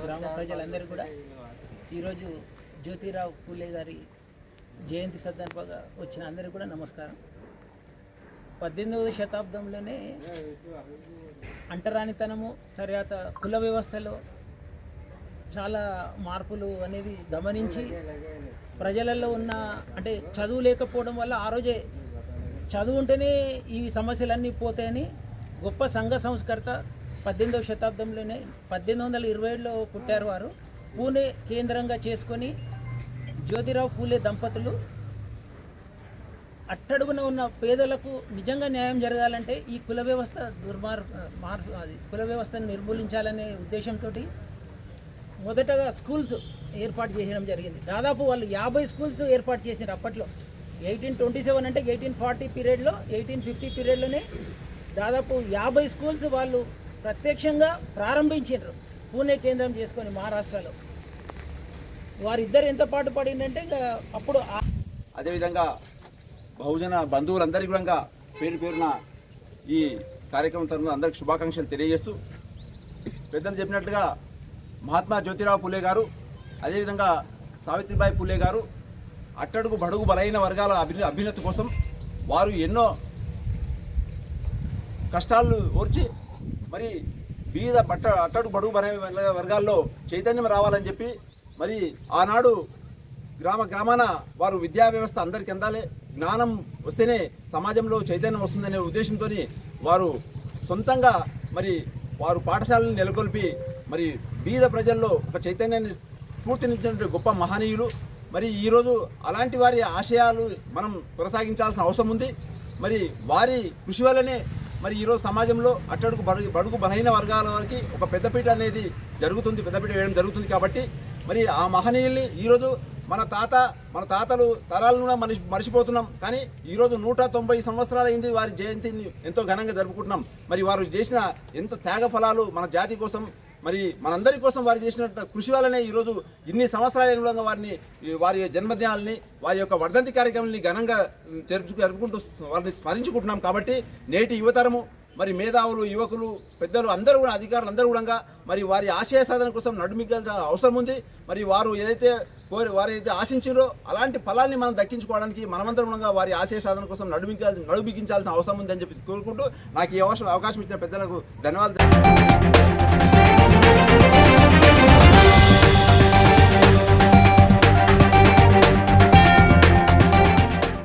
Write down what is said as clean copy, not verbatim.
గ్రామ ప్రజలందరూ కూడా ఈరోజు జ్యోతిరావు పూలే గారి జయంతి సందర్భంగా వచ్చిన అందరికీ కూడా నమస్కారం. 18వ శతాబ్దంలోనే అంటరానితనము తర్వాత కుల వ్యవస్థలో చాలా మార్పులు అనేది గమనించి ప్రజలలో ఉన్న అంటే చదువు లేకపోవడం వల్ల ఆ రోజే చదువు ఉంటేనే ఈ సమస్యలన్నీ పోతాయని గొప్ప సంఘ సంస్కర్త 18వ శతాబ్దంలోనే 1827లో పుట్టారు వారు. పూణే కేంద్రంగా చేసుకొని జ్యోతిరావు పూలే దంపతులు అట్టడుగున ఉన్న పేదలకు నిజంగా న్యాయం జరగాలంటే ఈ కుల వ్యవస్థ కుల వ్యవస్థను నిర్మూలించాలనే ఉద్దేశంతో మొదటగా స్కూల్స్ ఏర్పాటు చేయడం జరిగింది. దాదాపు వాళ్ళు 50 స్కూల్స్ ఏర్పాటు చేశారు అప్పట్లో. 1827 అంటే 1840 పీరియడ్లో 1850 పీరియడ్లోనే దాదాపు 50 స్కూల్స్ వాళ్ళు ప్రత్యక్షంగా ప్రారంభించారు పూణే కేంద్రం చేసుకొని మహారాష్ట్రలో. వారిద్దరు ఎంత పాటు పడిందంటే అప్పుడు అదేవిధంగా బహుజన బంధువులందరికీ కూడా పేరు పేరున ఈ కార్యక్రమం తరఫున అందరికి శుభాకాంక్షలు తెలియజేస్తూ, పెద్దలు చెప్పినట్లుగా మహాత్మా జ్యోతిరావు పూలే గారు అదేవిధంగా సావిత్రిబాయి పూలే గారు అట్టడుగు బడుగు బలైన వర్గాల అభ్యున్నతి కోసం వారు ఎన్నో కష్టాలు ఓర్చి మరి బీద అట్టడుగు బడుగు బలైన వర్గాల్లో చైతన్యం రావాలని చెప్పి మరి ఆనాడు గ్రామాన వారు విద్యా వ్యవస్థ అందరికీ అందాలి, జ్ఞానం వస్తేనే సమాజంలో చైతన్యం వస్తుందనే ఉద్దేశంతో వారు సొంతంగా మరి వారు పాఠశాలను నెలకొల్పి మరి బీద ప్రజల్లో ఒక చైతన్యాన్ని స్ఫూర్తినిచ్చినటువంటి గొప్ప మహనీయులు. మరి ఈరోజు అలాంటి వారి ఆశయాలు మనం కొనసాగించాల్సిన అవసరం ఉంది. మరి వారి కృషి వల్లనే మరి ఈరోజు సమాజంలో అట్టడుగు బడుగు బలహీన వర్గాల వారికి ఒక పెద్దపీట అనేది పెద్దపీట వేయడం జరుగుతుంది. కాబట్టి మరి ఆ మహనీయుల్ని ఈరోజు మన తాతలు తరాలను మర్చిపోతున్నాం. కానీ ఈరోజు 190 సంవత్సరాలు అయింది వారి జయంతిని ఎంతో ఘనంగా జరుపుకుంటున్నాం. మరి వారు చేసిన ఎంత త్యాగ ఫలాలు మన జాతి కోసం మరి మనందరి కోసం వారు చేసిన కృషి వల్లనే ఈరోజు ఇన్ని సంవత్సరాల వారి జన్మదినాలని వారి యొక్క వర్ధంతి కార్యక్రమాన్ని ఘనంగా జరుపుకుంటూ వారిని స్మరించుకుంటున్నాం. కాబట్టి నేటి యువతరము మరి మేధావులు, యువకులు, పెద్దలు అందరూ కూడా అధికారులు అందరూ కూడా మరి వారి ఆశయ సాధన కోసం నడుమికాల్సిన అవసరం ఉంది. మరి వారు ఏదైతే ఆశించారో అలాంటి ఫలాన్ని మనం దక్కించుకోవడానికి మనమందరం కూడా వారి ఆశయ సాధన కోసం నడుమికించాల్సిన అవసరం ఉంది అని చెప్పి కోరుకుంటూ నాకు ఈ అవకాశం ఇచ్చిన పెద్దలకు ధన్యవాదాలు.